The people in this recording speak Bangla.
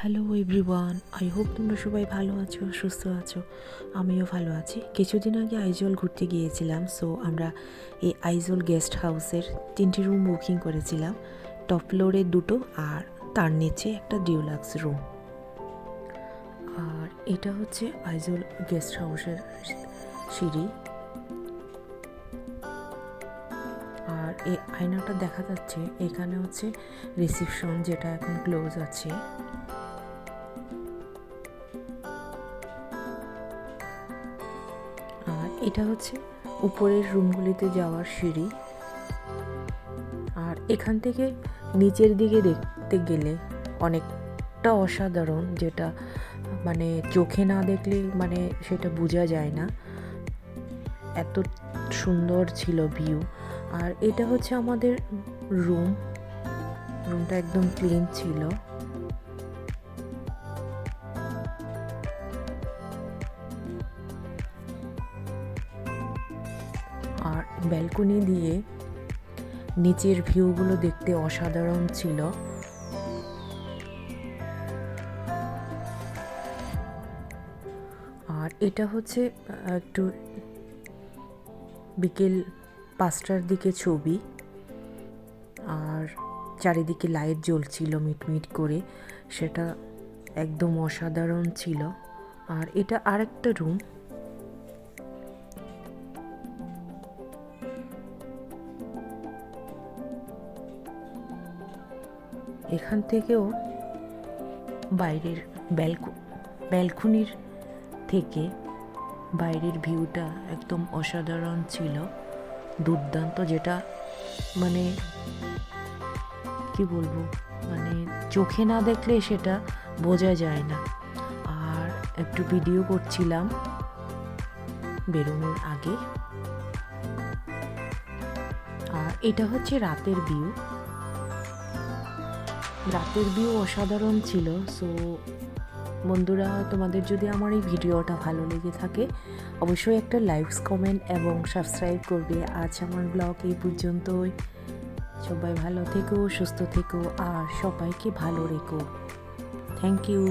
হ্যালো এভরিওয়ান, আই হোপ তোমরা সবাই ভালো আছো, সুস্থ আছো। আমিও ভালো আছি। কিছুদিন আগে আইজল ঘুরতে গিয়েছিলাম। সো আমরা এই আইজল গেস্ট হাউসের 3টি রুম বুকিং করেছিলাম। টপ ফ্লোরে 2টো আর তার নিচে একটা ডিউলাক্স রুম। আর এটা হচ্ছে আইজল গেস্ট হাউসের সিঁড়ি। আর এই আয়নাটা দেখা যাচ্ছে, এখানে হচ্ছে রিসেপশন, যেটা এখন ক্লোজ আছে। আর এটা হচ্ছে উপরের রুমগুলিতে যাওয়ার সিঁড়ি। আর এখান থেকে নিচের দিকে দেখতে গেলে অনেকটা অসাধারণ, যেটা মানে চোখে না দেখলে মানে সেটা বোঝা যায় না, এত সুন্দর ছিল ভিউ। আর এটা হচ্ছে আমাদের রুমটা একদম ক্লিন ছিল। আর ব্যালকনি দিয়ে নিচের ভিউগুলো দেখতে অসাধারণ ছিল। আর এটা হচ্ছে একটু বিকেল 5টার দিকে ছবি। আর চারিদিকে লাইট জ্বলছিল মিটমিট করে, সেটা একদম অসাধারণ ছিল। আর এটা আরেকটা রুম। এখান থেকেও বাইরের ব্যালকনির থেকে বাইরের ভিউটা একদম অসাধারণ ছিল, দুর্দান্ত, যেটা মানে কি বলবো, মানে চোখে না দেখলে সেটা বোঝা যায় না। আর একটু ভিডিও করছিলাম বেরোনোর আগে। আর এটা হচ্ছে রাতের ভিউ অসাধারণ ছিল। সো বন্ধুরা, তোমাদের যদি আমার এই ভিডিওটা ভালো লেগে থাকে অবশ্যই একটা লাইক, কমেন্ট এবং সাবস্ক্রাইব করবে। আজ আমার ব্লগ এই পর্যন্তই। সবাই ভালো থেকো, সুস্থ থেকো আর সবাইকে ভালো রেখো। Thank you.